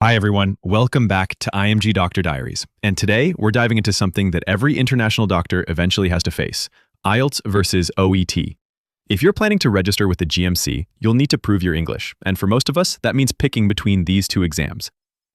Hi, everyone. Welcome back to IMG Doctor Diaries. And today, we're diving into something that every international doctor eventually has to face, IELTS versus OET. If you're planning to register with the GMC, you'll need to prove your English. And for most of us, that means picking between these two exams.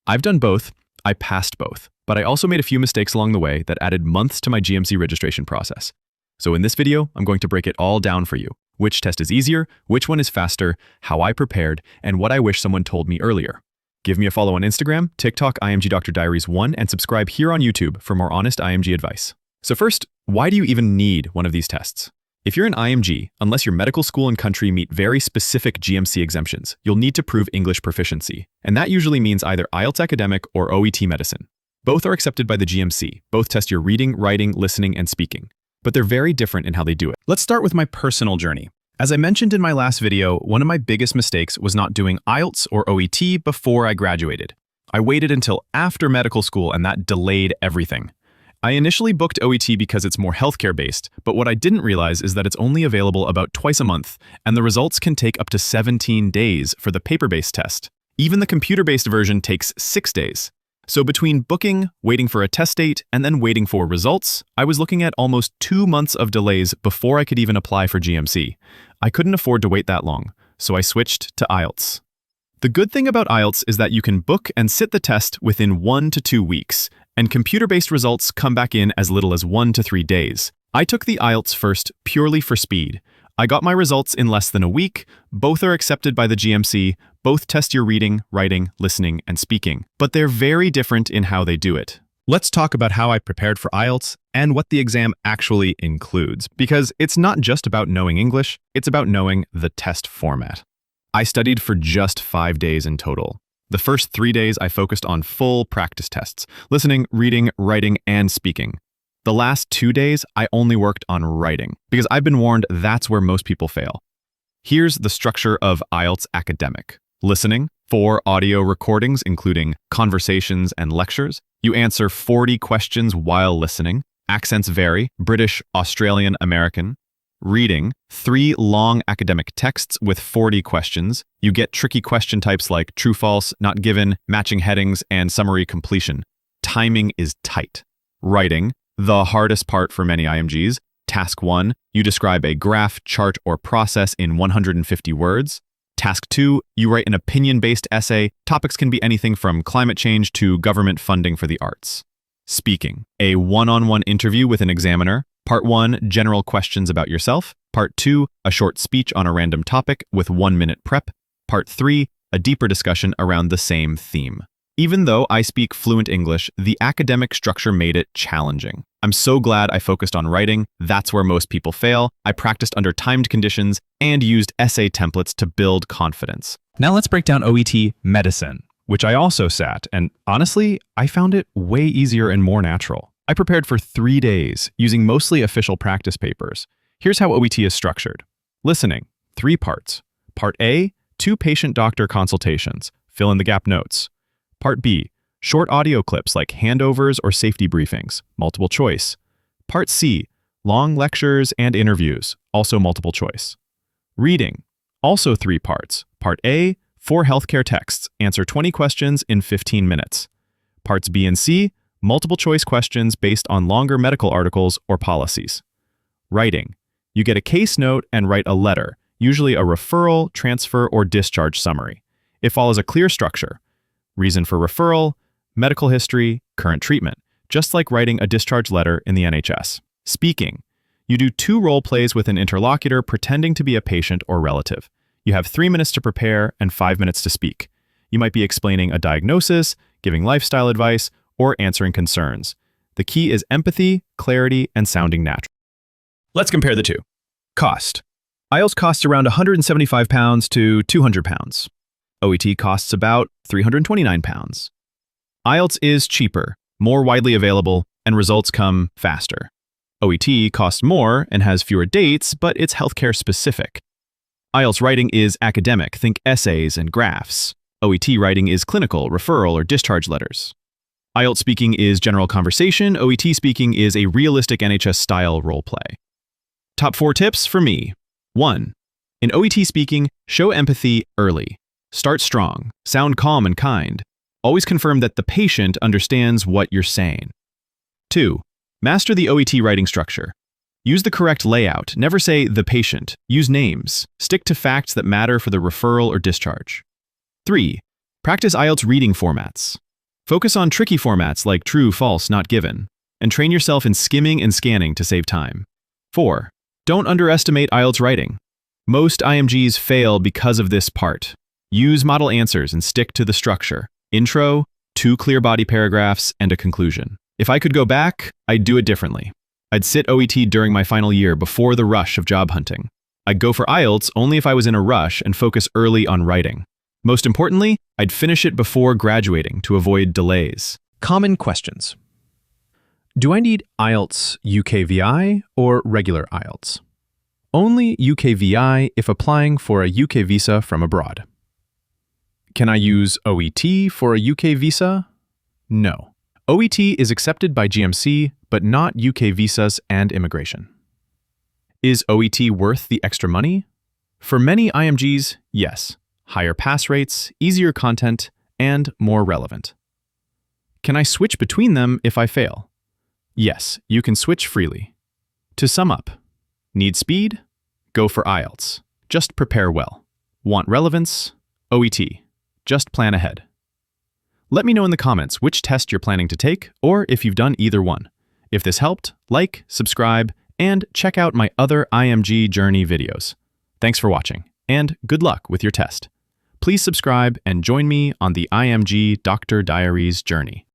I've done both. I passed both. But I also made a few mistakes along the way that added months to my GMC registration process. So in this video, I'm going to break it all down for you. Which test is easier, which one is faster, how I prepared, and what I wish someone told me earlier. Give me a follow on Instagram, TikTok, IMG Doctor Diaries 1, and subscribe here on YouTube for more honest IMG advice. So first, why do you even need one of these tests? If you're an IMG, unless your medical school and country meet very specific GMC exemptions, you'll need to prove English proficiency. And that usually means either IELTS Academic or OET Medicine. Both are accepted by the GMC. Both test your reading, writing, listening, and speaking. But they're very different in how they do it. Let's start with my personal journey. As I mentioned in my last video, one of my biggest mistakes was not doing IELTS or OET before I graduated. I waited until after medical school, and that delayed everything. I initially booked OET because it's more healthcare-based, but what I didn't realize is that it's only available about twice a month, and the results can take up to 17 days for the paper-based test. Even the computer-based version takes 6 days. So between booking, waiting for a test date, and then waiting for results, I was looking at almost 2 months of delays before I could even apply for GMC. I couldn't afford to wait that long, so I switched to IELTS. The good thing about IELTS is that you can book and sit the test within 1 to 2 weeks, and computer-based results come back in as little as 1 to 3 days. I took the IELTS first purely for speed. I got my results in less than a week. Both are accepted by the GMC. Both test your reading, writing, listening, and speaking. But they're very different in how they do it. Let's talk about how I prepared for IELTS and what the exam actually includes, because it's not just about knowing English, it's about knowing the test format. I studied for just 5 days in total. The first 3 days I focused on full practice tests, listening, reading, writing, and speaking. The last 2 days, I only worked on writing, because I've been warned that's where most people fail. Here's the structure of IELTS Academic. Listening, 4 audio recordings including conversations and lectures. You answer 40 questions while listening. Accents vary, British, Australian, American. Reading, 3 long academic texts with 40 questions. You get tricky question types like true, false, not given, matching headings, and summary completion. Timing is tight. Writing, the hardest part for many IMGs. Task 1, you describe a graph, chart, or process in 150 words. Task 2, you write an opinion-based essay. Topics can be anything from climate change to government funding for the arts. Speaking, a one-on-one interview with an examiner. Part 1, general questions about yourself. Part 2, a short speech on a random topic with 1-minute prep. Part 3, a deeper discussion around the same theme. Even though I speak fluent English, the academic structure made it challenging. I'm so glad I focused on writing. That's where most people fail. I practiced under timed conditions and used essay templates to build confidence. Now let's break down OET Medicine, which I also sat, and honestly, I found it way easier and more natural. I prepared for 3 days, using mostly official practice papers. Here's how OET is structured. Listening, 3 parts. Part A, 2 patient-doctor consultations. Fill in the gap notes. Part B, short audio clips like handovers or safety briefings, multiple choice. Part C, long lectures and interviews, also multiple choice. Reading, also 3 parts. Part A, 4 healthcare texts, answer 20 questions in 15 minutes. Parts B and C, multiple choice questions based on longer medical articles or policies. Writing, you get a case note and write a letter, usually a referral, transfer, or discharge summary. It follows a clear structure. Reason for referral, medical history, current treatment, just like writing a discharge letter in the NHS. Speaking, you do 2 role plays with an interlocutor pretending to be a patient or relative. You have 3 minutes to prepare and 5 minutes to speak. You might be explaining a diagnosis, giving lifestyle advice, or answering concerns. The key is empathy, clarity, and sounding natural. Let's compare the two. Cost. IELTS costs around £175 to £200. OET costs about £329. IELTS is cheaper, more widely available, and results come faster. OET costs more and has fewer dates, but it's healthcare specific. IELTS writing is academic, think essays and graphs. OET writing is clinical, referral, or discharge letters. IELTS speaking is general conversation. OET speaking is a realistic NHS-style role play. Top 4 tips for me. 1. In OET speaking, show empathy early. Start strong, sound calm and kind. Always confirm that the patient understands what you're saying. 2. Master the OET writing structure. Use the correct layout. Never say the patient. Use names. Stick to facts that matter for the referral or discharge. 3. Practice IELTS reading formats. Focus on tricky formats like true, false, not given, and train yourself in skimming and scanning to save time. 4. Don't underestimate IELTS writing. Most IMGs fail because of this part. Use model answers and stick to the structure. Intro, 2 clear body paragraphs, and a conclusion. If I could go back, I'd do it differently. I'd sit OET during my final year before the rush of job hunting. I'd go for IELTS only if I was in a rush and focus early on writing. Most importantly, I'd finish it before graduating to avoid delays. Common questions. Do I need IELTS UKVI or regular IELTS? Only UKVI if applying for a UK visa from abroad. Can I use OET for a UK visa? No. OET is accepted by GMC, but not UK visas and immigration. Is OET worth the extra money? For many IMGs, yes. Higher pass rates, easier content, and more relevant. Can I switch between them if I fail? Yes, you can switch freely. To sum up, need speed? Go for IELTS. Just prepare well. Want relevance? OET. Just plan ahead. Let me know in the comments which test you're planning to take, or if you've done either one. If this helped, like, subscribe, and check out my other IMG journey videos. Thanks for watching, and good luck with your test. Please subscribe and join me on the IMG Dr. Diaries journey.